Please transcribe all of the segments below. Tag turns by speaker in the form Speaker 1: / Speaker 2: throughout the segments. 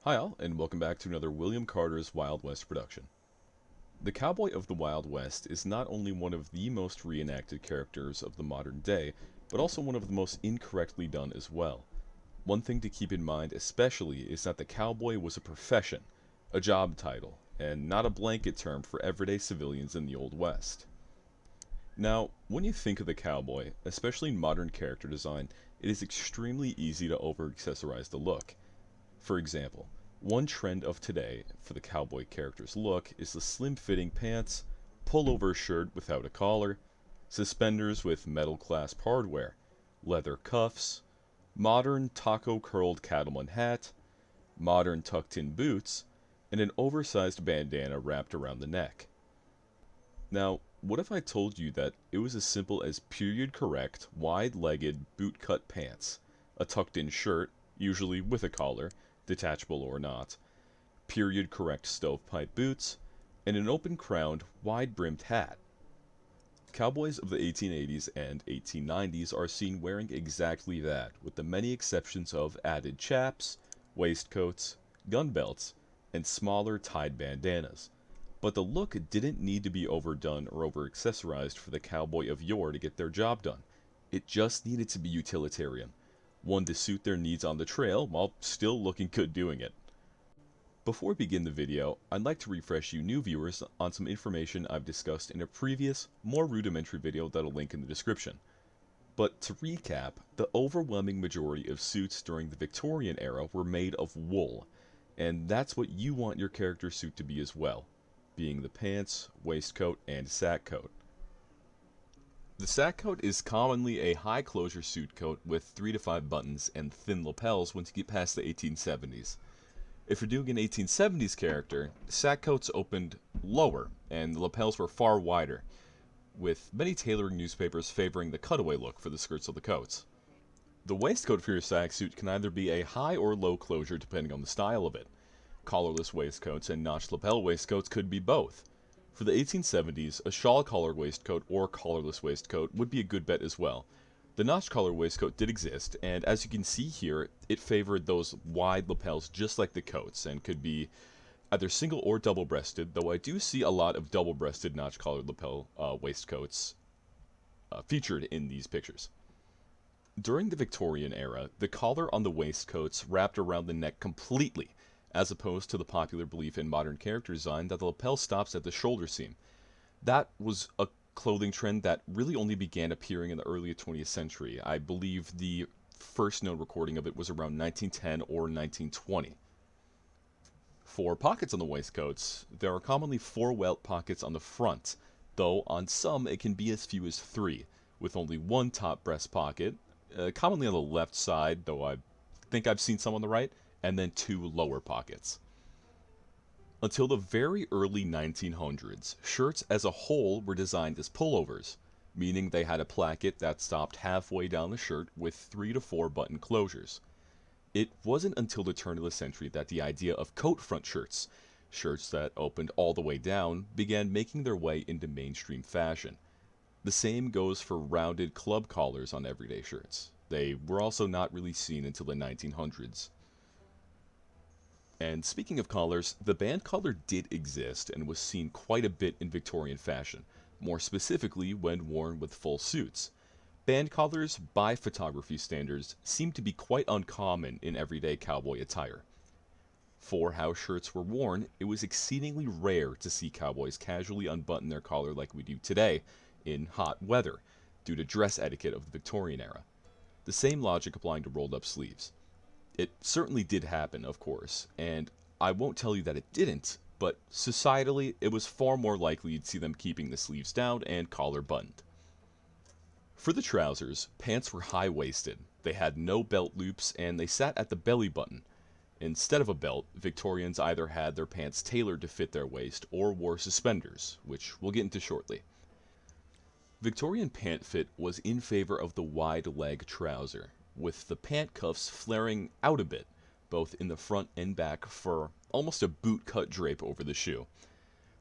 Speaker 1: Hi all, and welcome back to another William Carter's Wild West production. The Cowboy of the Wild West is not only one of the most reenacted characters of the modern day, but also one of the most incorrectly done as well. One thing to keep in mind especially is that the cowboy was a profession, a job title, and not a blanket term for everyday civilians in the Old West. Now, when you think of the cowboy, especially in modern character design, it is extremely easy to over-accessorize the look. For example, one trend of today for the cowboy character's look is the slim-fitting pants, pullover shirt without a collar, suspenders with metal clasp hardware, leather cuffs, modern taco-curled cattleman hat, modern tucked-in boots, and an oversized bandana wrapped around the neck. Now, what if I told you that it was as simple as period-correct, wide-legged, boot-cut pants, a tucked-in shirt, usually with a collar, detachable or not, period-correct stovepipe boots, and an open-crowned, wide-brimmed hat? Cowboys of the 1880s and 1890s are seen wearing exactly that, with the many exceptions of added chaps, waistcoats, gun belts, and smaller tied bandanas. But the look didn't need to be overdone or over-accessorized for the cowboy of yore to get their job done. It just needed to be utilitarian, one to suit their needs on the trail while still looking good doing it. Before we begin the video, I'd like to refresh you new viewers on some information I've discussed in a previous, more rudimentary video that'll link in the description. But to recap, the overwhelming majority of suits during the Victorian era were made of wool, and that's what you want your character suit to be as well, being the pants, waistcoat, and sack coat. The sack coat is commonly a high closure suit coat with 3 to 5 buttons and thin lapels once you get past the 1870s. If you're doing an 1870s character, sack coats opened lower and the lapels were far wider, with many tailoring newspapers favoring the cutaway look for the skirts of the coats. The waistcoat for your sack suit can either be a high or low closure depending on the style of it. Collarless waistcoats and notched lapel waistcoats could be both. For the 1870s, a shawl collar waistcoat or collarless waistcoat would be a good bet as well. The notch collar waistcoat did exist, and as you can see here, it favored those wide lapels just like the coats, and could be either single or double-breasted, though I do see a lot of double-breasted notch collar lapel waistcoats featured in these pictures. During the Victorian era, the collar on the waistcoats wrapped around the neck completely, as opposed to the popular belief in modern character design that the lapel stops at the shoulder seam. That was a clothing trend that really only began appearing in the early 20th century. I believe the first known recording of it was around 1910 or 1920. For pockets on the waistcoats, there are commonly 4 welt pockets on the front, though on some it can be as few as 3, with only one top breast pocket, commonly on the left side, though I think I've seen some on the right, and then 2 lower pockets. Until the very early 1900s, shirts as a whole were designed as pullovers, meaning they had a placket that stopped halfway down the shirt with 3 to 4 button closures. It wasn't until the turn of the century that the idea of coat-front shirts, shirts that opened all the way down, began making their way into mainstream fashion. The same goes for rounded club collars on everyday shirts. They were also not really seen until the 1900s. And speaking of collars, the band collar did exist and was seen quite a bit in Victorian fashion, more specifically when worn with full suits. Band collars, by photography standards, seem to be quite uncommon in everyday cowboy attire. For how shirts were worn, it was exceedingly rare to see cowboys casually unbutton their collar like we do today in hot weather, due to dress etiquette of the Victorian era. The same logic applying to rolled up sleeves. It certainly did happen, of course, and I won't tell you that it didn't, but societally, it was far more likely you'd see them keeping the sleeves down and collar buttoned. For the trousers, pants were high-waisted, they had no belt loops, and they sat at the belly button. Instead of a belt, Victorians either had their pants tailored to fit their waist or wore suspenders, which we'll get into shortly. Victorian pant fit was in favor of the wide leg trouser, with the pant cuffs flaring out a bit, both in the front and back for almost a boot-cut drape over the shoe.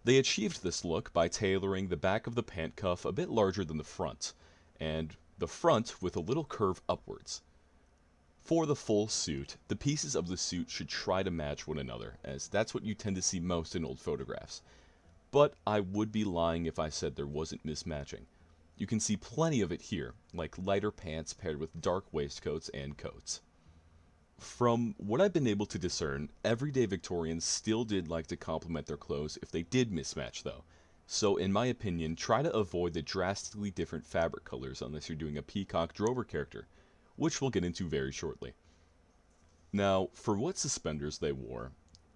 Speaker 1: They achieved this look by tailoring the back of the pant cuff a bit larger than the front, and the front with a little curve upwards. For the full suit, the pieces of the suit should try to match one another, as that's what you tend to see most in old photographs. But I would be lying if I said there wasn't mismatching. You can see plenty of it here, like lighter pants paired with dark waistcoats and coats. From what I've been able to discern, everyday Victorians still did like to complement their clothes if they did mismatch though. So in my opinion, try to avoid the drastically different fabric colors unless you're doing a Peacock Drover character, which we'll get into very shortly. Now, for what suspenders they wore,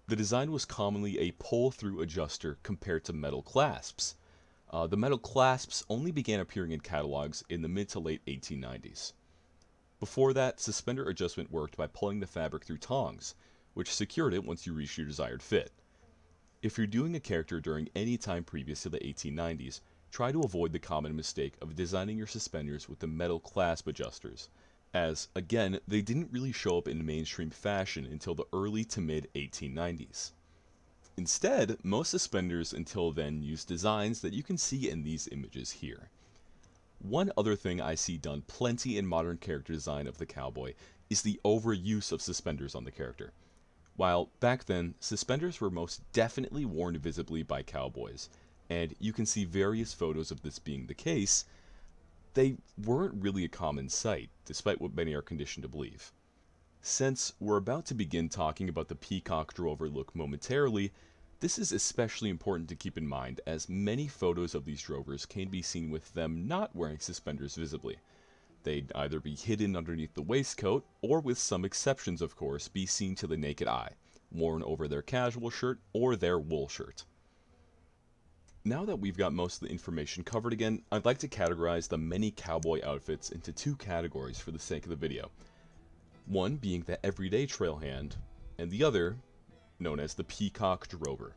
Speaker 1: the design was commonly a pull-through adjuster compared to metal clasps. The metal clasps only began appearing in catalogs in the mid to late 1890s. Before that, suspender adjustment worked by pulling the fabric through tongs, which secured it once you reached your desired fit. If you're doing a character during any time previous to the 1890s, try to avoid the common mistake of designing your suspenders with the metal clasp adjusters, as, again, they didn't really show up in mainstream fashion until the early to mid 1890s. Instead, most suspenders until then used designs that you can see in these images here. One other thing I see done plenty in modern character design of the cowboy is the overuse of suspenders on the character. While back then, suspenders were most definitely worn visibly by cowboys, and you can see various photos of this being the case, they weren't really a common sight, despite what many are conditioned to believe. Since we're about to begin talking about the Peacock Drover look momentarily, this is especially important to keep in mind, as many photos of these drovers can be seen with them not wearing suspenders visibly. They'd either be hidden underneath the waistcoat, or with some exceptions of course, be seen to the naked eye, worn over their casual shirt or their wool shirt. Now that we've got most of the information covered again, I'd like to categorize the many cowboy outfits into two categories for the sake of the video. One being the Everyday Trailhand, and the other known as the Peacock Drover.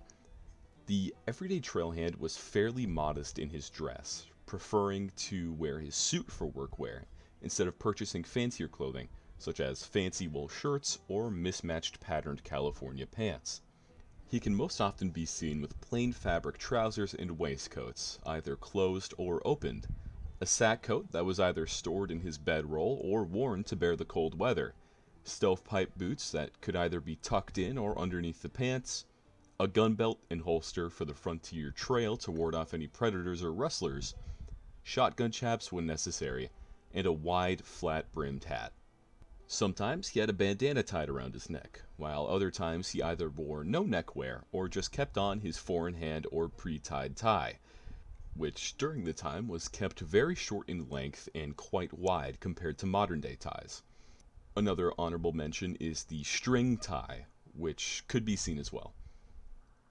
Speaker 1: The Everyday Trailhand was fairly modest in his dress, preferring to wear his suit for work wear, instead of purchasing fancier clothing, such as fancy wool shirts or mismatched patterned California pants. He can most often be seen with plain fabric trousers and waistcoats, either closed or opened, a sack coat that was either stored in his bedroll or worn to bear the cold weather, stovepipe boots that could either be tucked in or underneath the pants, a gun belt and holster for the frontier trail to ward off any predators or rustlers, shotgun chaps when necessary, and a wide, flat-brimmed hat. Sometimes he had a bandana tied around his neck, while other times he either wore no neckwear or just kept on his four-in-hand or pre-tied tie, which during the time was kept very short in length and quite wide compared to modern-day ties. Another honorable mention is the string tie, which could be seen as well.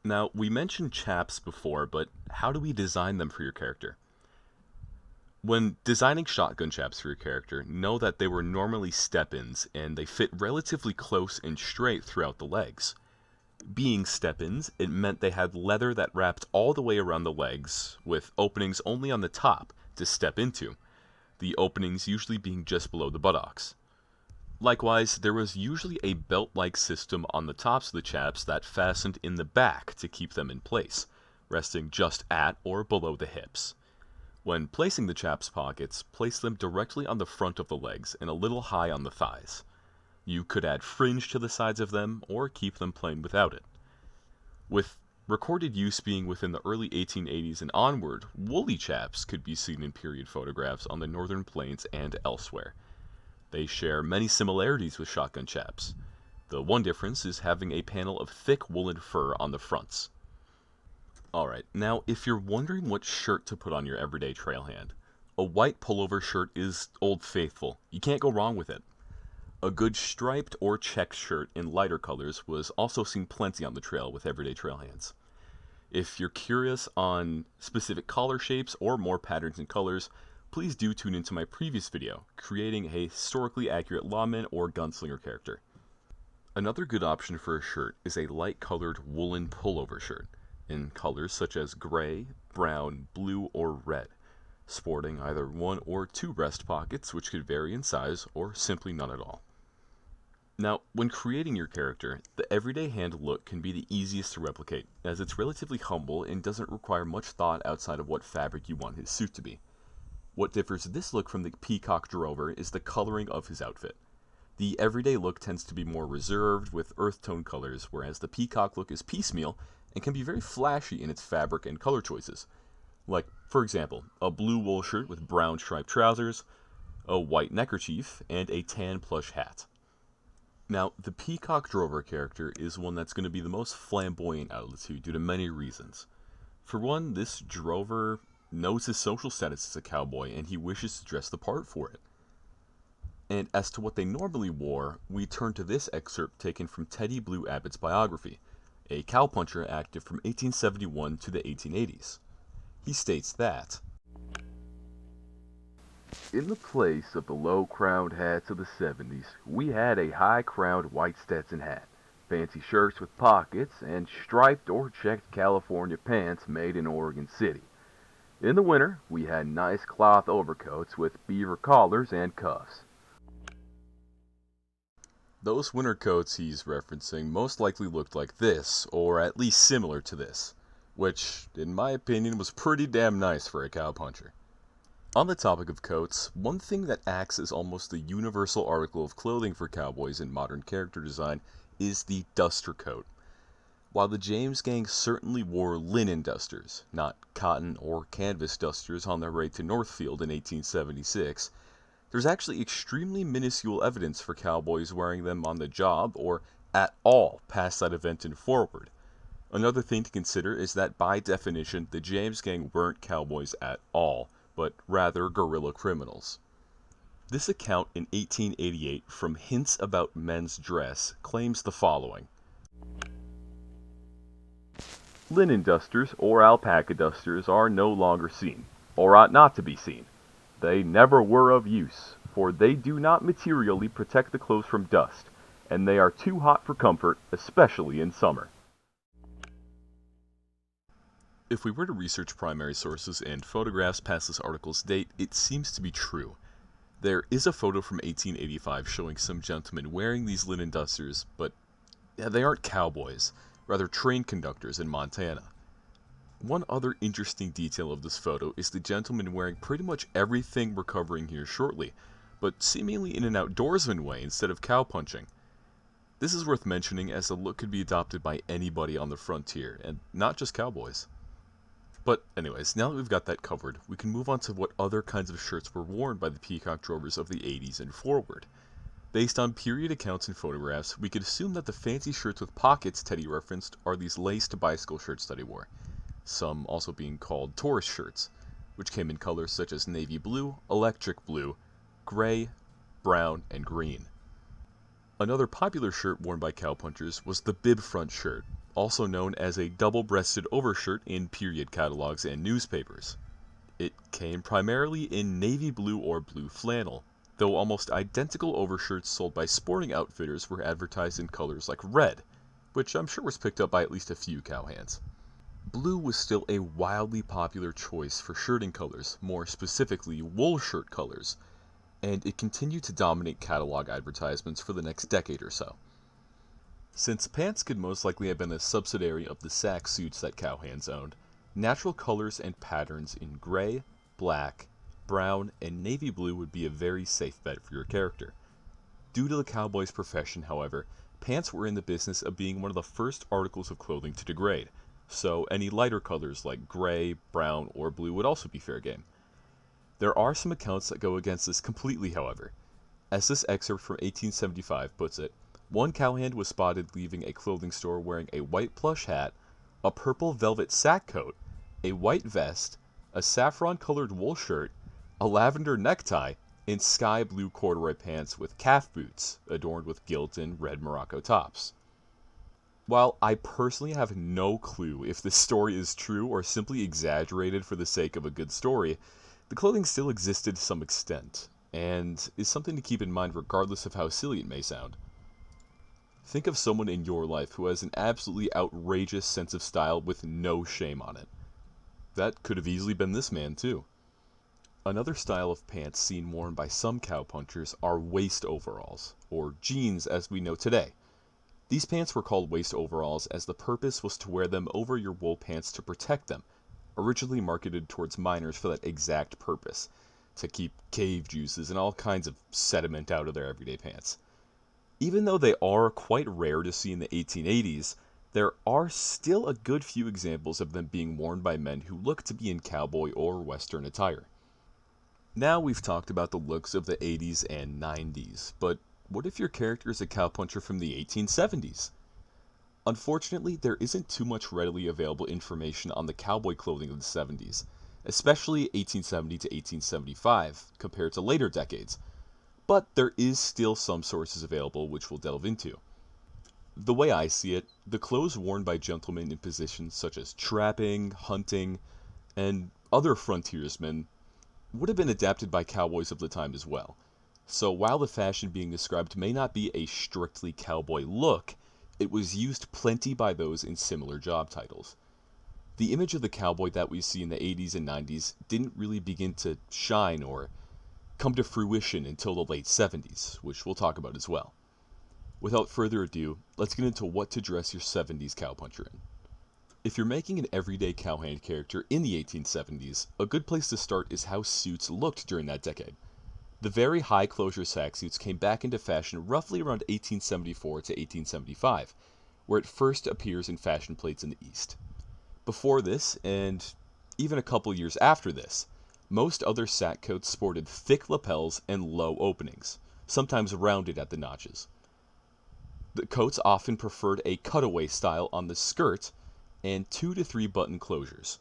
Speaker 1: Now, we mentioned chaps before, but how do we design them for your character? When designing shotgun chaps for your character, know that they were normally step-ins, and they fit relatively close and straight throughout the legs. Being step-ins, it meant they had leather that wrapped all the way around the legs, with openings only on the top to step into, the openings usually being just below the buttocks. Likewise, there was usually a belt-like system on the tops of the chaps that fastened in the back to keep them in place, resting just at or below the hips. When placing the chaps pockets, place them directly on the front of the legs and a little high on the thighs. You could add fringe to the sides of them, or keep them plain without it. With recorded use being within the early 1880s and onward, woolly chaps could be seen in period photographs on the northern plains and elsewhere. They share many similarities with shotgun chaps. The one difference is having a panel of thick woolen fur on the fronts. Alright, now if you're wondering what shirt to put on your everyday trailhand, a white pullover shirt is Old Faithful. You can't go wrong with it. A good striped or checked shirt in lighter colors was also seen plenty on the trail with everyday trailhands. If you're curious on specific collar shapes or more patterns and colors, please do tune into my previous video, creating a historically accurate lawman or gunslinger character. Another good option for a shirt is a light-colored woolen pullover shirt, in colors such as gray, brown, blue, or red, sporting either one or two breast pockets, which could vary in size, or simply none at all. Now, when creating your character, the everyday hand look can be the easiest to replicate, as it's relatively humble and doesn't require much thought outside of what fabric you want his suit to be. What differs this look from the Peacock Drover is the coloring of his outfit. The everyday look tends to be more reserved with earth tone colors, whereas the peacock look is piecemeal and can be very flashy in its fabric and color choices. Like, for example, a blue wool shirt with brown striped trousers, a white neckerchief, and a tan plush hat. Now, the Peacock Drover character is one that's going to be the most flamboyant out of the two due to many reasons. For one, this drover knows his social status as a cowboy and he wishes to dress the part for it. And as to what they normally wore, we turn to this excerpt taken from Teddy Blue Abbott's biography, a cowpuncher active from 1871 to the 1880s. He states that,
Speaker 2: "In the place of the low-crowned hats of the 70s, we had a high-crowned white Stetson hat, fancy shirts with pockets, and striped or checked California pants made in Oregon City. In the winter, we had nice cloth overcoats with beaver collars and cuffs."
Speaker 1: those winter coats he's referencing most likely looked like this, or at least similar to this, which, in my opinion, was pretty damn nice for a cowpuncher. On the topic of coats, one thing that acts as almost the universal article of clothing for cowboys in modern character design is the duster coat. While the James gang certainly wore linen dusters, not cotton or canvas dusters on their way to Northfield in 1876, there's actually extremely minuscule evidence for cowboys wearing them on the job or at all past that event and forward. Another thing to consider is that by definition, the James gang weren't cowboys at all, but rather guerrilla criminals. This account in 1888 from Hints About Men's Dress claims the following.
Speaker 2: "Linen dusters or alpaca dusters are no longer seen, or ought not to be seen. They never were of use, for they do not materially protect the clothes from dust, and they are too hot for comfort, especially in summer."
Speaker 1: If we were to research primary sources and photographs past this article's date, it seems to be true. There is a photo from 1885 showing some gentlemen wearing these linen dusters, but they aren't cowboys, rather train conductors in Montana. One other interesting detail of this photo is the gentleman wearing pretty much everything we're covering here shortly, but seemingly in an outdoorsman way instead of cowpunching. This is worth mentioning as the look could be adopted by anybody on the frontier, and not just cowboys. But anyways, now that we've got that covered, we can move on to what other kinds of shirts were worn by the Peacock Drovers of the 80s and forward. Based on period accounts and photographs, we could assume that the fancy shirts with pockets Teddy referenced are these laced bicycle shirts that he wore, some also being called tourist shirts, which came in colors such as navy blue, electric blue, gray, brown, and green. Another popular shirt worn by cowpunchers was the Bib-Front Shirt, also known as a double-breasted overshirt in period catalogs and newspapers. It came primarily in navy blue or blue flannel, though almost identical overshirts sold by sporting outfitters were advertised in colors like red, which I'm sure was picked up by at least a few cowhands. Blue was still a wildly popular choice for shirting colors, more specifically wool shirt colors, and it continued to dominate catalog advertisements for the next decade or so. Since pants could most likely have been a subsidiary of the sack suits that cowhands owned, natural colors and patterns in gray, black, brown, and navy blue would be a very safe bet for your character. Due to the cowboy's profession, however, pants were in the business of being one of the first articles of clothing to degrade, so any lighter colors like gray, brown, or blue would also be fair game. There are some accounts that go against this completely, however. As this excerpt from 1875 puts it, one cowhand was spotted leaving a clothing store wearing a white plush hat, a purple velvet sack coat, a white vest, a saffron-colored wool shirt, a lavender necktie, and sky blue corduroy pants with calf boots adorned with gilt and red Morocco tops. While I personally have no clue if this story is true or simply exaggerated for the sake of a good story, the clothing still existed to some extent, and is something to keep in mind regardless of how silly it may sound. Think of someone in your life who has an absolutely outrageous sense of style with no shame on it. That could have easily been this man, too. Another style of pants seen worn by some cowpunchers are waist overalls, or jeans as we know today. These pants were called waist overalls as the purpose was to wear them over your wool pants to protect them, originally marketed towards miners for that exact purpose, to keep cave juices and all kinds of sediment out of their everyday pants. Even though they are quite rare to see in the 1880s, there are still a good few examples of them being worn by men who look to be in cowboy or western attire. Now we've talked about the looks of the 80s and 90s, but what if your character is a cowpuncher from the 1870s? Unfortunately, there isn't too much readily available information on the cowboy clothing of the 70s, especially 1870 to 1875, compared to later decades, but there is still some sources available which we'll delve into. The way I see it, the clothes worn by gentlemen in positions such as trapping, hunting, and other frontiersmen would have been adapted by cowboys of the time as well. So while the fashion being described may not be a strictly cowboy look, it was used plenty by those in similar job titles. The image of the cowboy that we see in the 80s and 90s didn't really begin to shine or come to fruition until the late 70s, which we'll talk about as well. Without further ado, let's get into what to dress your 70s cowpuncher in. If you're making an everyday cowhand character in the 1870s, a good place to start is how suits looked during that decade. The very high closure sack suits came back into fashion roughly around 1874 to 1875, where it first appears in fashion plates in the East. Before this, and even a couple years after this, most other sack coats sported thick lapels and low openings, sometimes rounded at the notches. The coats often preferred a cutaway style on the skirt and 2 to 3 button closures.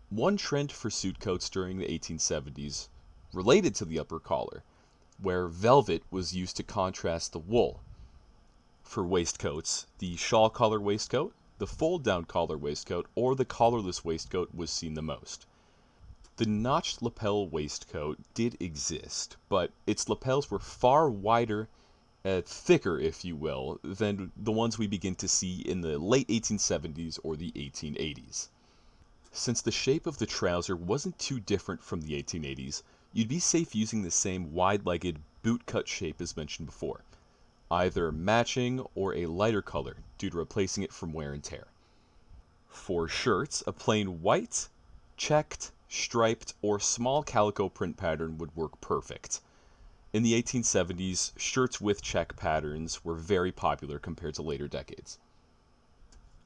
Speaker 1: One trend for suit coats during the 1870s related to the upper collar, where velvet was used to contrast the wool. For waistcoats, the shawl collar waistcoat, the fold-down collar waistcoat, or the collarless waistcoat was seen the most. The notched lapel waistcoat did exist, but its lapels were far wider, thicker if you will, than the ones we begin to see in the late 1870s or the 1880s. Since the shape of the trouser wasn't too different from the 1880s, you'd be safe using the same wide-legged boot-cut shape as mentioned before, either matching or a lighter color due to replacing it from wear and tear. For shirts, a plain white, checked, striped, or small calico print pattern would work perfect. In the 1870s, shirts with check patterns were very popular compared to later decades.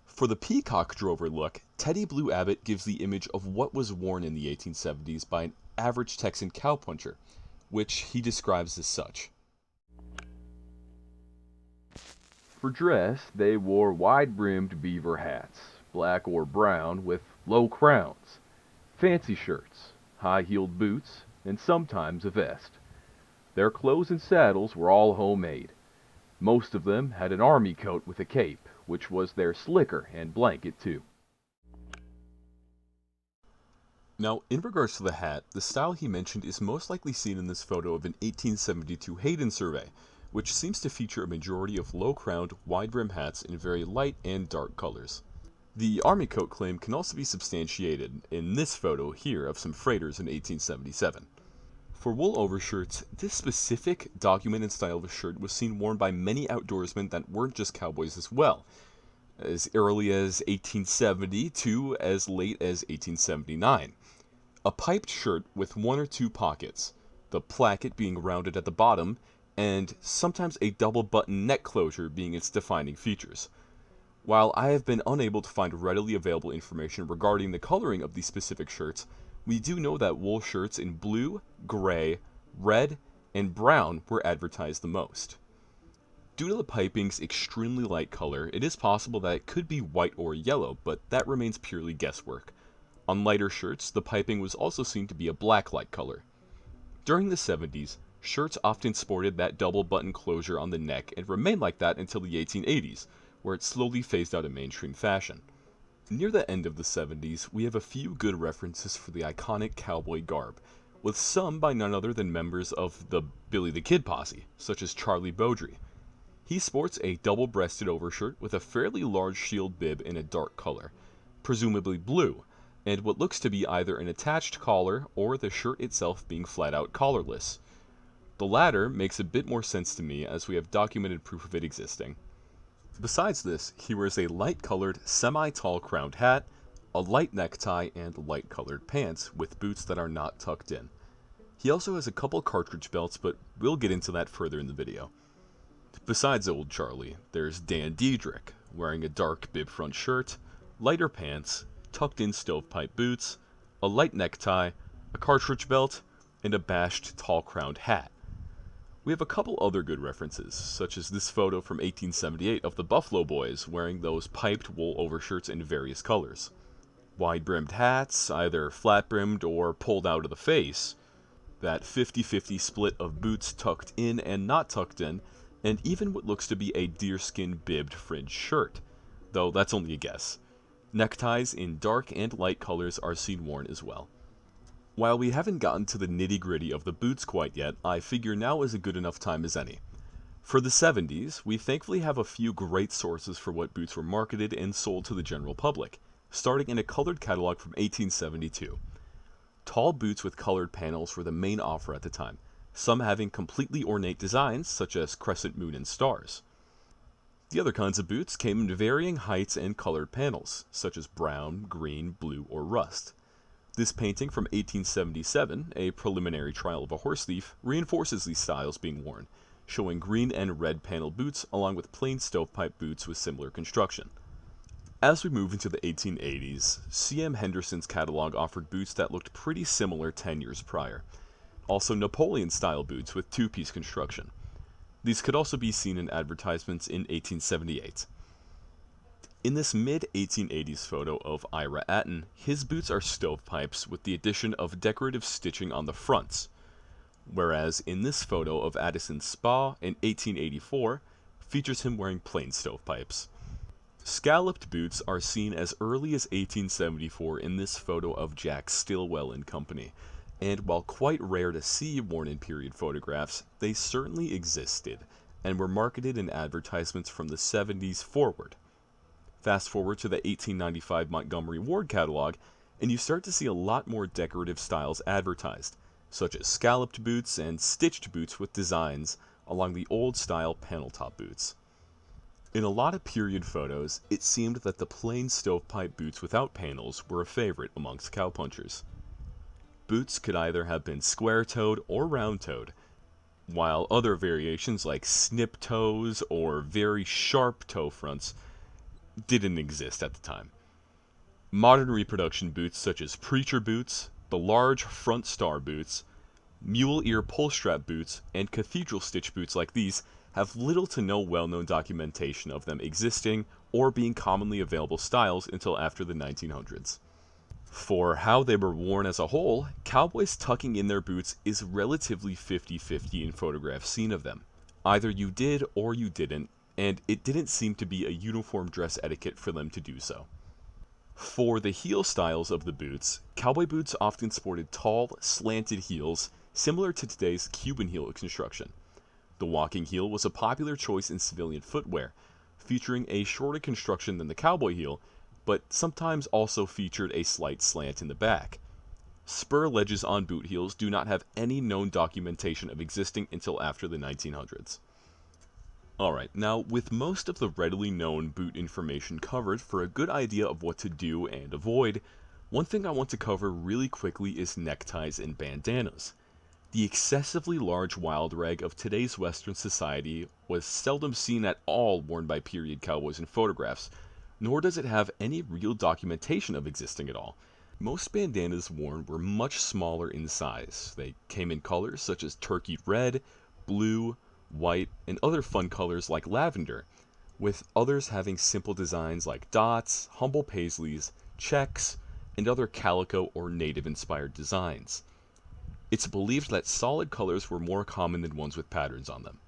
Speaker 1: For the Peacock Drover look, Teddy Blue Abbott gives the image of what was worn in the 1870s by an average Texan cowpuncher, which he describes as such.
Speaker 2: For dress, they wore wide-brimmed beaver hats, black or brown, with low crowns, fancy shirts, high-heeled boots, and sometimes a vest. Their clothes and saddles were all homemade. Most of them had an army coat with a cape, which was their slicker and blanket too.
Speaker 1: Now, in regards to the hat, the style he mentioned is most likely seen in this photo of an 1872 Hayden survey, which seems to feature a majority of low-crowned, wide-brim hats in very light and dark colors. The army coat claim can also be substantiated in this photo here of some freighters in 1877. For wool overshirts, this specific documented style of a shirt was seen worn by many outdoorsmen that weren't just cowboys as well, as early as 1870 to as late as 1879. A piped shirt with 1 or 2 pockets, the placket being rounded at the bottom, and sometimes a double button neck closure being its defining features. While I have been unable to find readily available information regarding the coloring of these specific shirts, we do know that wool shirts in blue, gray, red, and brown were advertised the most. Due to the piping's extremely light color, it is possible that it could be white or yellow, but that remains purely guesswork. On lighter shirts, the piping was also seen to be a black-like color. During the 70s, shirts often sported that double button closure on the neck and remained like that until the 1880s, where it slowly phased out of mainstream fashion. Near the end of the 70s, we have a few good references for the iconic cowboy garb, with some by none other than members of the Billy the Kid posse, such as Charlie Beaudry. He sports a double-breasted overshirt with a fairly large shield bib in a dark color, presumably blue, and what looks to be either an attached collar or the shirt itself being flat-out collarless. The latter makes a bit more sense to me as we have documented proof of it existing. Besides this, he wears a light-colored, semi-tall crowned hat, a light necktie, and light-colored pants with boots that are not tucked in. He also has a couple cartridge belts, but we'll get into that further in the video. Besides old Charlie, there's Dan Diedrich, wearing a dark Bib-Front shirt, lighter pants, tucked-in stovepipe boots, a light necktie, a cartridge belt, and a bashed tall-crowned hat. We have a couple other good references, such as this photo from 1878 of the Buffalo Boys wearing those piped wool overshirts in various colors. Wide-brimmed hats, either flat-brimmed or pulled out of the face, that 50-50 split of boots tucked in and not tucked in, and even what looks to be a deerskin bibbed fringe shirt, though that's only a guess. Neckties in dark and light colors are seen worn as well. While we haven't gotten to the nitty-gritty of the boots quite yet, I figure now is a good enough time as any. For the 70s, we thankfully have a few great sources for what boots were marketed and sold to the general public, starting in a colored catalog from 1872. Tall boots with colored panels were the main offer at the time, some having completely ornate designs such as crescent moon and stars. The other kinds of boots came in varying heights and colored panels, such as brown, green, blue, or rust. This painting from 1877, a preliminary trial of a horse thief, reinforces these styles being worn, showing green and red panel boots along with plain stovepipe boots with similar construction. As we move into the 1880s, C.M. Henderson's catalog offered boots that looked pretty similar 10 years prior. Also Napoleon-style boots with two-piece construction. These could also be seen in advertisements in 1878. In this mid-1880s photo of Ira Atten, his boots are stovepipes with the addition of decorative stitching on the fronts, whereas in this photo of Addison's Spa in 1884 features him wearing plain stovepipes. Scalloped boots are seen as early as 1874 in this photo of Jack Stilwell and Company, and while quite rare to see worn in period photographs, they certainly existed, and were marketed in advertisements from the 70s forward. Fast forward to the 1895 Montgomery Ward catalog, and you start to see a lot more decorative styles advertised, such as scalloped boots and stitched boots with designs along the old-style panel-top boots. In a lot of period photos, it seemed that the plain stovepipe boots without panels were a favorite amongst cowpunchers. Boots could either have been square-toed or round-toed, while other variations like snip toes or very sharp toe fronts didn't exist at the time. Modern reproduction boots such as preacher boots, the large front star boots, mule ear pull strap boots, and cathedral stitch boots like these have little to no well-known documentation of them existing or being commonly available styles until after the 1900s. For how they were worn as a whole, cowboys tucking in their boots is relatively 50-50 in photographs seen of them. Either you did or you didn't, and it didn't seem to be a uniform dress etiquette for them to do so. For the heel styles of the boots, cowboy boots often sported tall, slanted heels similar to today's Cuban heel construction. The walking heel was a popular choice in civilian footwear, featuring a shorter construction than the cowboy heel, but sometimes also featured a slight slant in the back. Spur ledges on boot heels do not have any known documentation of existing until after the 1900s. Alright, now with most of the readily known boot information covered for a good idea of what to do and avoid, one thing I want to cover really quickly is neckties and bandanas. The excessively large wild rag of today's Western society was seldom seen at all worn by period cowboys in photographs, nor does it have any real documentation of existing at all. Most bandanas worn were much smaller in size. They came in colors such as turkey red, blue, white, and other fun colors like lavender, with others having simple designs like dots, humble paisleys, checks, and other calico or native-inspired designs. It's believed that solid colors were more common than ones with patterns on them.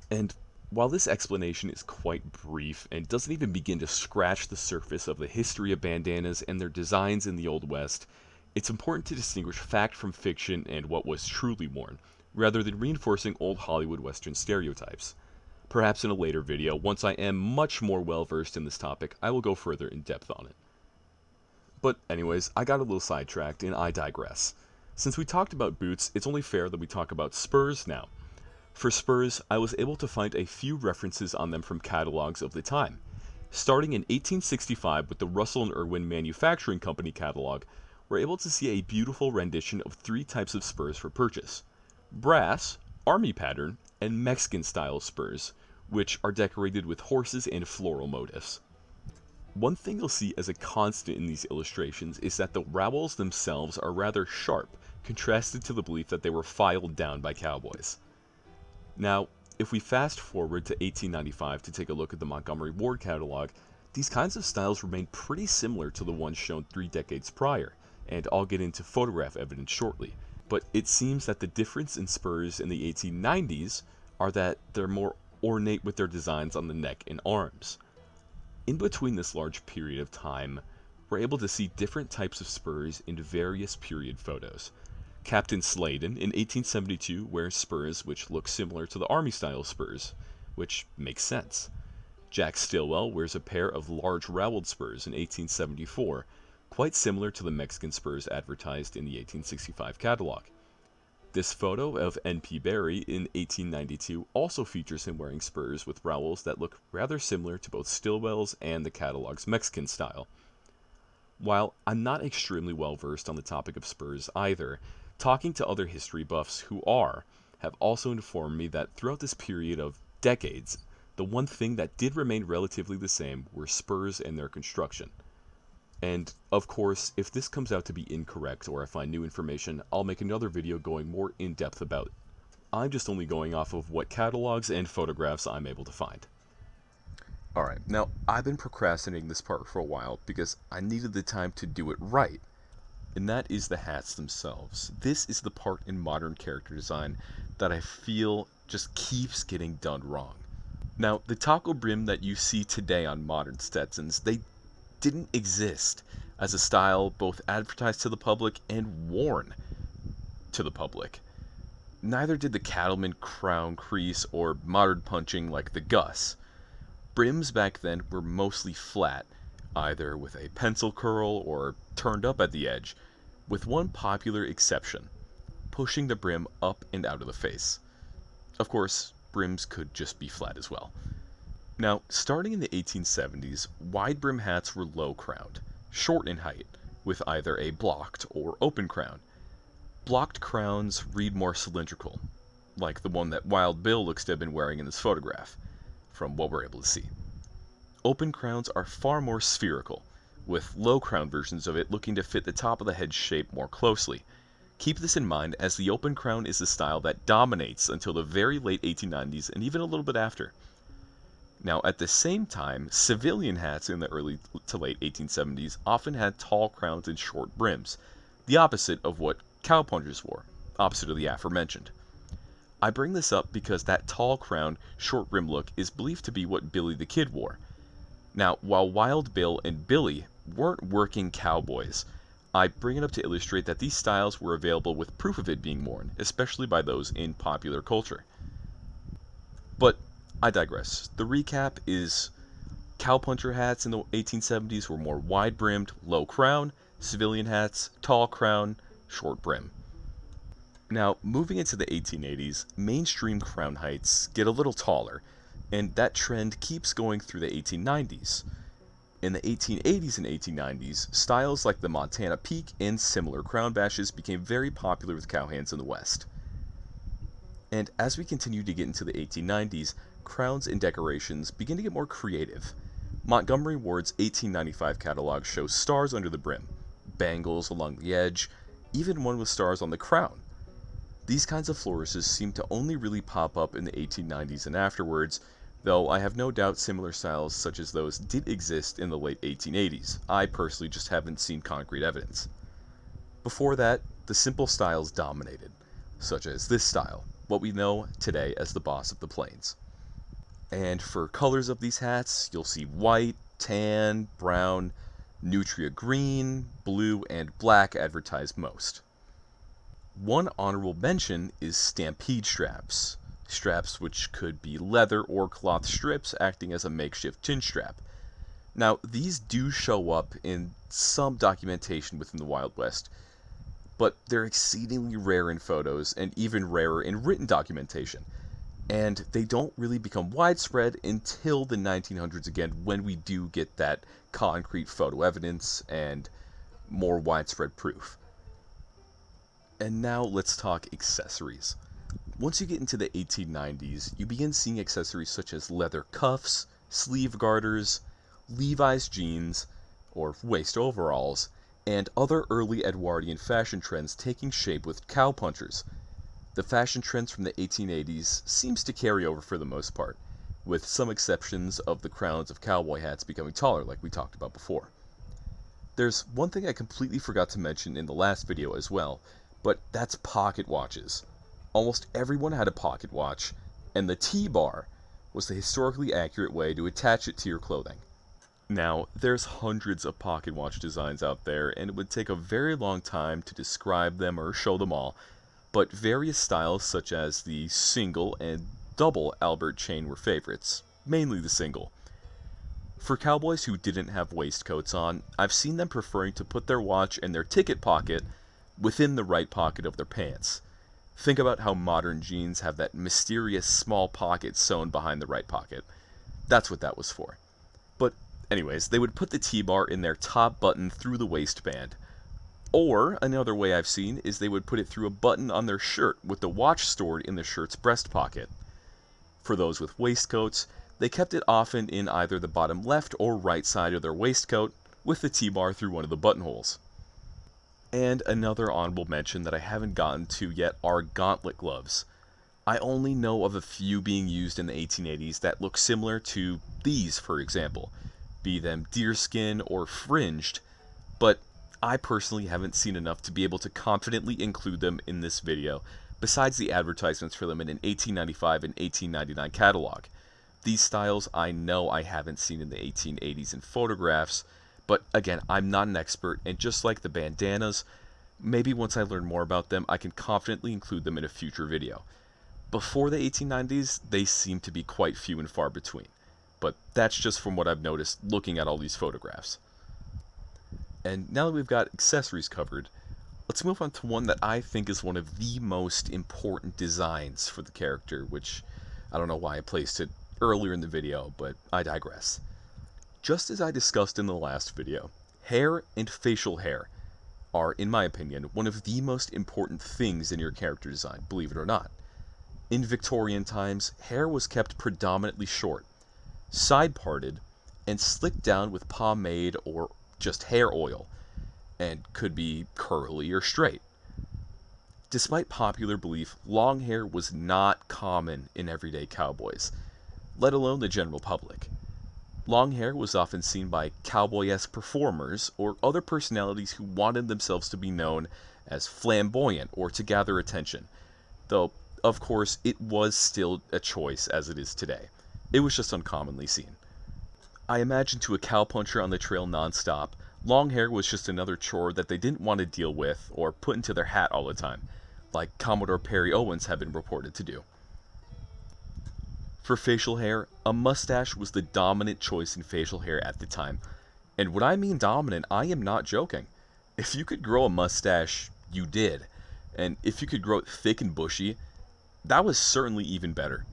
Speaker 1: And while this explanation is quite brief and doesn't even begin to scratch the surface of the history of bandanas and their designs in the Old West, it's important to distinguish fact from fiction and what was truly worn, rather than reinforcing old Hollywood Western stereotypes. Perhaps in a later video, once I am much more well-versed in this topic, I will go further in depth on it. But anyways, I got a little sidetracked and I digress. Since we talked about boots, it's only fair that we talk about spurs now. For spurs, I was able to find a few references on them from catalogs of the time. Starting in 1865 with the Russell and Irwin Manufacturing Company catalog, we're able to see a beautiful rendition of three types of spurs for purchase: brass, army pattern, and Mexican style spurs, which are decorated with horses and floral motifs. One thing you'll see as a constant in these illustrations is that the rowels themselves are rather sharp, contrasted to the belief that they were filed down by cowboys. Now, if we fast forward to 1895 to take a look at the Montgomery Ward catalog, these kinds of styles remain pretty similar to the ones shown 3 decades prior, and I'll get into photograph evidence shortly. But it seems that the difference in Spurs in the 1890s are that they're more ornate with their designs on the neck and arms. In between this large period of time, we're able to see different types of spurs in various period photos. Captain Sladen in 1872 wears spurs which look similar to the Army-style spurs, which makes sense. Jack Stilwell wears a pair of large roweled spurs in 1874, quite similar to the Mexican spurs advertised in the 1865 catalog. This photo of N.P. Barry in 1892 also features him wearing spurs with rowels that look rather similar to both Stilwell's and the catalog's Mexican style. While I'm not extremely well versed on the topic of spurs either, talking to other history buffs who are have also informed me that throughout this period of decades, the one thing that did remain relatively the same were spurs and their construction. And, of course, if this comes out to be incorrect or I find new information, I'll make another video going more in-depth about it. I'm just only going off of what catalogs and photographs I'm able to find. Alright, now I've been procrastinating this part for a while because I needed the time to do it right. And that is the hats themselves. This is the part in modern character design that I feel just keeps getting done wrong. Now, the taco brim that you see today on modern Stetsons, they didn't exist as a style both advertised to the public and worn to the public. Neither did the cattleman crown crease or modern punching like the Gus. Brims back then were mostly flat, either with a pencil curl or turned up at the edge, with one popular exception, pushing the brim up and out of the face. Of course, brims could just be flat as well. Now, starting in the 1870s, wide brim hats were low-crowned, short in height, with either a blocked or open crown. Blocked crowns read more cylindrical, like the one that Wild Bill looks to have been wearing in this photograph, from what we're able to see. Open crowns are far more spherical, with low-crown versions of it looking to fit the top of the head shape more closely. Keep this in mind, as the open crown is the style that dominates until the very late 1890s and even a little bit after. Now, at the same time, civilian hats in the early to late 1870s often had tall crowns and short brims, the opposite of what cowpunchers wore, opposite of the aforementioned. I bring this up because that tall crown, short brim look is believed to be what Billy the Kid wore. Now, while Wild Bill and Billy weren't working cowboys, I bring it up to illustrate that these styles were available with proof of it being worn, especially by those in popular culture. But I digress. The recap is cowpuncher hats in the 1870s were more wide-brimmed, low crown, civilian hats, tall crown, short brim. Now, moving into the 1880s, mainstream crown heights get a little taller, and that trend keeps going through the 1890s. In the 1880s and 1890s, styles like the Montana Peak and similar crown bashes became very popular with cowhands in the West. And as we continue to get into the 1890s, crowns and decorations begin to get more creative. Montgomery Ward's 1895 catalog shows stars under the brim, bangles along the edge, even one with stars on the crown. These kinds of flourishes seem to only really pop up in the 1890s and afterwards, though I have no doubt similar styles such as those did exist in the late 1880s. I personally just haven't seen concrete evidence. Before that, the simple styles dominated, such as this style, what we know today as the Boss of the Plains. And for colors of these hats, you'll see white, tan, brown, nutria green, blue, and black advertised most. One honorable mention is stampede straps. Straps which could be leather or cloth strips acting as a makeshift chin strap. Now, these do show up in some documentation within the Wild West, but they're exceedingly rare in photos and even rarer in written documentation. And they don't really become widespread until the 1900s again, when we do get that concrete photo evidence and more widespread proof. And now let's talk accessories. Once you get into the 1890s, you begin seeing accessories such as leather cuffs, sleeve garters, Levi's jeans, or waist overalls, and other early Edwardian fashion trends taking shape with cowpunchers. The fashion trends from the 1880s seems to carry over for the most part, with some exceptions of the crowns of cowboy hats becoming taller like we talked about before. There's one thing I completely forgot to mention in the last video as well, but that's pocket watches. Almost everyone had a pocket watch, and the T-bar was the historically accurate way to attach it to your clothing. Now, there's hundreds of pocket watch designs out there, and it would take a very long time to describe them or show them all, but various styles such as the single and double Albert chain were favorites, mainly the single. For cowboys who didn't have waistcoats on, I've seen them preferring to put their watch in their ticket pocket within the right pocket of their pants. Think about how modern jeans have that mysterious small pocket sewn behind the right pocket. That's what that was for. But anyways, they would put the T-bar in their top button through the waistband. Or, another way I've seen is they would put it through a button on their shirt with the watch stored in the shirt's breast pocket. For those with waistcoats, they kept it often in either the bottom left or right side of their waistcoat with the T-bar through one of the buttonholes. And another honorable mention that I haven't gotten to yet are gauntlet gloves. I only know of a few being used in the 1880s that look similar to these, for example, be them deerskin or fringed, but I personally haven't seen enough to be able to confidently include them in this video, besides the advertisements for them in an 1895 and 1899 catalog. These styles I know I haven't seen in the 1880s in photographs, but again, I'm not an expert, and just like the bandanas, maybe once I learn more about them, I can confidently include them in a future video. Before the 1890s, they seem to be quite few and far between, but that's just from what I've noticed looking at all these photographs. And now that we've got accessories covered, let's move on to one that I think is one of the most important designs for the character, which I don't know why I placed it earlier in the video, but I digress. Just as I discussed in the last video, hair and facial hair are, in my opinion, one of the most important things in your character design, believe it or not. In Victorian times, hair was kept predominantly short, side-parted, and slicked down with pomade or just hair oil, and could be curly or straight. Despite popular belief, long hair was not common in everyday cowboys, let alone the general public. Long hair was often seen by cowboy-esque performers or other personalities who wanted themselves to be known as flamboyant or to gather attention, though, of course, it was still a choice as it is today. It was just uncommonly seen. I imagine to a cowpuncher on the trail nonstop, long hair was just another chore that they didn't want to deal with or put into their hat all the time, like Commodore Perry Owens had been reported to do. For facial hair, a mustache was the dominant choice in facial hair at the time. And when I mean dominant, I am not joking. If you could grow a mustache, you did. And if you could grow it thick and bushy, that was certainly even better.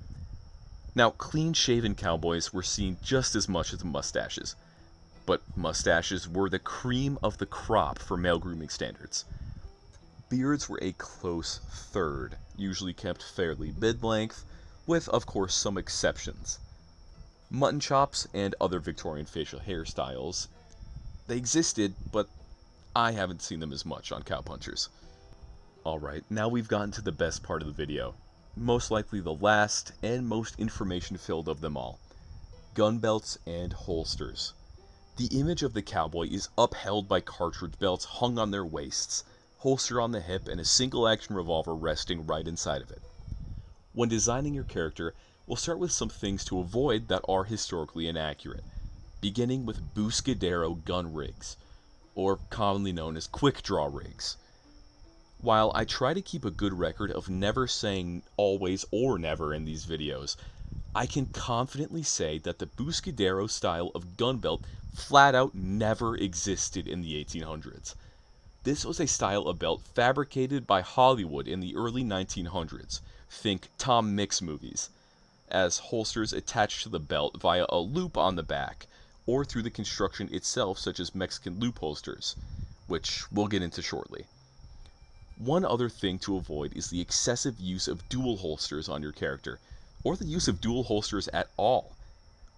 Speaker 1: Now, clean-shaven cowboys were seen just as much as mustaches. But mustaches were the cream of the crop for male grooming standards. Beards were a close third, usually kept fairly mid-length, with, of course, some exceptions. Mutton chops and other Victorian facial hairstyles, they existed, but I haven't seen them as much on cowpunchers. Alright, now we've gotten to the best part of the video, most likely the last and most information-filled of them all. Gun belts and holsters. The image of the cowboy is upheld by cartridge belts hung on their waists, holster on the hip, and a single-action revolver resting right inside of it. When designing your character, we'll start with some things to avoid that are historically inaccurate, beginning with Buscadero gun rigs, or commonly known as quick draw rigs. While I try to keep a good record of never saying always or never in these videos, I can confidently say that the Buscadero style of gun belt flat out never existed in the 1800s. This was a style of belt fabricated by Hollywood in the early 1900s, think Tom Mix movies, as holsters attached to the belt via a loop on the back, or through the construction itself such as Mexican loop holsters, which we'll get into shortly. One other thing to avoid is the excessive use of dual holsters on your character, or the use of dual holsters at all.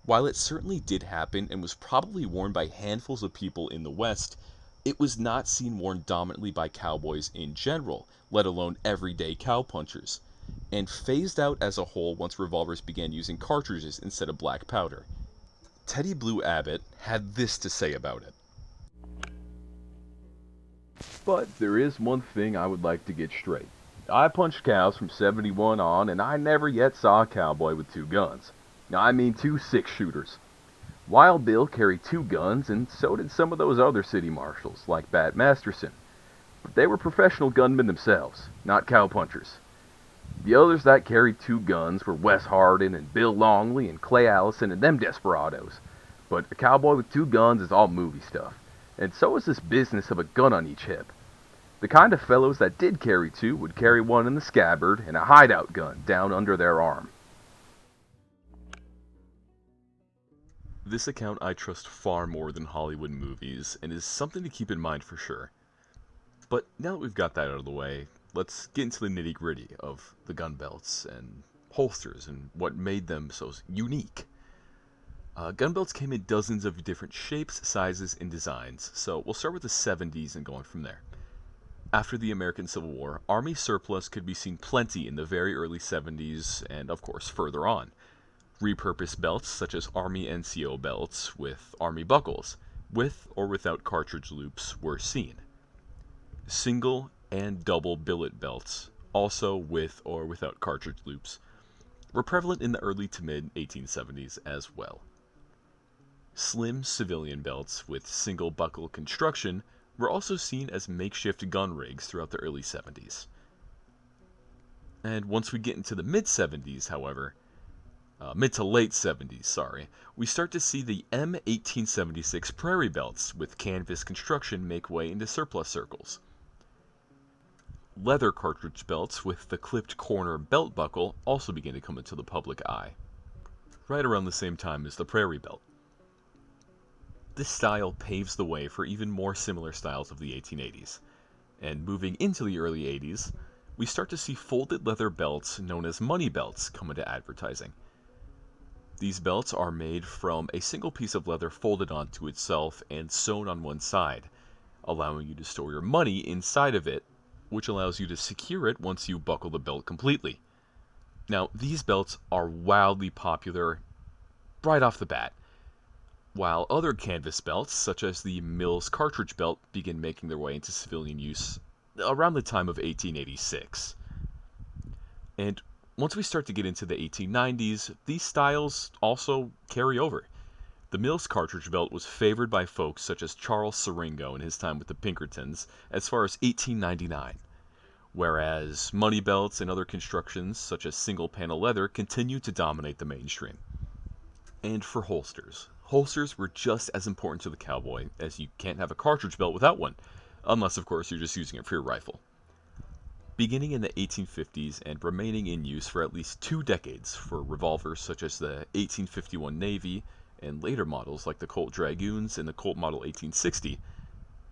Speaker 1: While it certainly did happen and was probably worn by handfuls of people in the West, it was not seen worn dominantly by cowboys in general, let alone everyday cowpunchers, and phased out as a whole once revolvers began using cartridges instead of black powder. Teddy Blue Abbott had this to say about it.
Speaker 2: But there is one thing I would like to get straight. I punched cows from 71 on, and I never yet saw a cowboy with two guns. I mean 2 6-shooters. Wild Bill carried 2 guns, and so did some of those other city marshals, like Bat Masterson. But they were professional gunmen themselves, not cowpunchers. The others that carried 2 guns were Wes Hardin and Bill Longley and Clay Allison and them desperados. But a cowboy with 2 guns is all movie stuff, and so is this business of a gun on each hip. The kind of fellows that did carry 2 would carry one in the scabbard and a hideout gun down under their arm.
Speaker 1: This account I trust far more than Hollywood movies, and is something to keep in mind for sure. But now that we've got that out of the way, let's get into the nitty-gritty of the gun belts and holsters and what made them so unique. Gun belts came in dozens of different shapes, sizes, and designs, so we'll start with the 70s and going from there. After the American Civil War, Army surplus could be seen plenty in the very early 70s and, of course, further on. Repurposed belts such as Army NCO belts with Army buckles, with or without cartridge loops, were seen. Single and double billet belts, also with or without cartridge loops, were prevalent in the early to mid 1870s as well. Slim civilian belts with single buckle construction were also seen as makeshift gun rigs throughout the early 70s. And once we get into the mid-70s, however, mid to late 70s, we start to see the M1876 prairie belts with canvas construction make way into surplus circles. Leather cartridge belts with the clipped corner belt buckle also began to come into the public eye, right around the same time as the prairie belt. This style paves the way for even more similar styles of the 1880s, and moving into the early 80s, we start to see folded leather belts known as money belts come into advertising. These belts are made from a single piece of leather folded onto itself and sewn on one side, allowing you to store your money inside of it, which allows you to secure it once you buckle the belt completely. Now, these belts are wildly popular right off the bat, while other canvas belts, such as the Mills cartridge belt, begin making their way into civilian use around the time of 1886. And once we start to get into the 1890s, these styles also carry over. The Mills cartridge belt was favored by folks such as Charles Siringo in his time with the Pinkertons as far as 1899, whereas money belts and other constructions such as single panel leather continued to dominate the mainstream. And for holsters. Holsters were just as important to the cowboy, as you can't have a cartridge belt without one, unless of course you're just using it for your rifle. Beginning in the 1850s and remaining in use for at least 2 decades for revolvers such as the 1851 Navy and later models like the Colt Dragoons and the Colt Model 1860,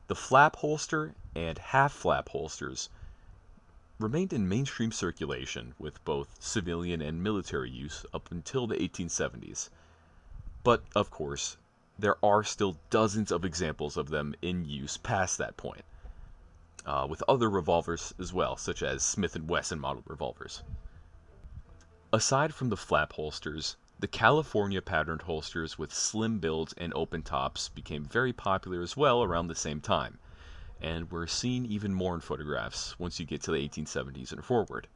Speaker 1: the flap holster and half-flap holsters remained in mainstream circulation with both civilian and military use up until the 1870s. But, of course, there are still dozens of examples of them in use past that point, with other revolvers as well, such as Smith & Wesson model revolvers. Aside from the flap holsters, the California patterned holsters with slim builds and open tops became very popular as well around the same time, and were seen even more in photographs once you get to the 1870s and forward.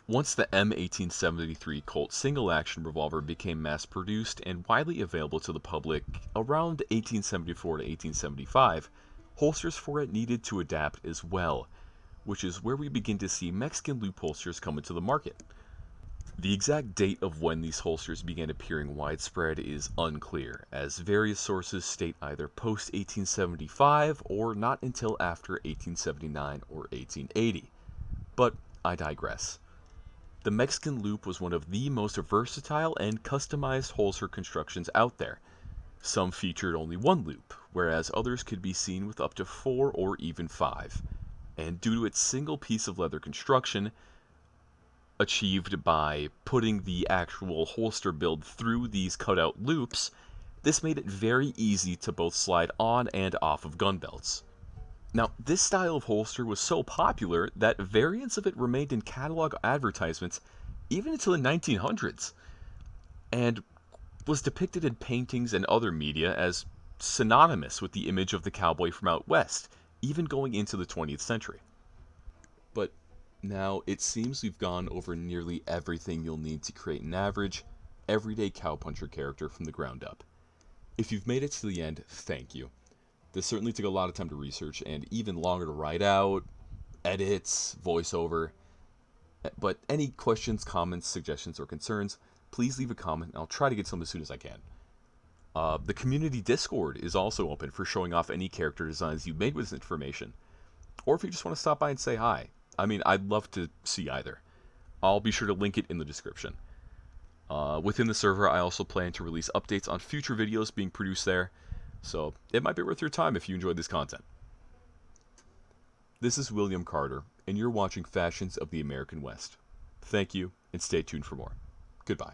Speaker 1: Once the M1873 Colt single-action revolver became mass-produced and widely available to the public around 1874 to 1875, holsters for it needed to adapt as well, which is where we begin to see Mexican loop holsters come into the market. The exact date of when these holsters began appearing widespread is unclear, as various sources state either post-1875 or not until after 1879 or 1880. But I digress. The Mexican loop was one of the most versatile and customized holster constructions out there. Some featured only one loop, whereas others could be seen with up to 4 or even 5. and due to its single piece of leather construction, achieved by putting the actual holster build through these cutout loops, this made it very easy to both slide on and off of gun belts. Now, this style of holster was so popular that variants of it remained in catalog advertisements even until the 1900s, and was depicted in paintings and other media as synonymous with the image of the cowboy from out west, even going into the 20th century. But now it seems we've gone over nearly everything you'll need to create an average, everyday cowpuncher character from the ground up. If you've made it to the end, thank you. This certainly took a lot of time to research and even longer to write out, edits, voiceover. But any questions, comments, suggestions, or concerns, please leave a comment and I'll try to get some as soon as I can. The community Discord is also open for showing off any character designs you made with this information. Or if you just want to stop by and say hi. I mean, I'd love to see either. I'll be sure to link it in the description. Within the server, I also plan to release updates on future videos being produced there, so it might be worth your time if you enjoyed this content. This is William Carter, and you're watching Fashions of the American West. Thank you, and stay tuned for more. Goodbye.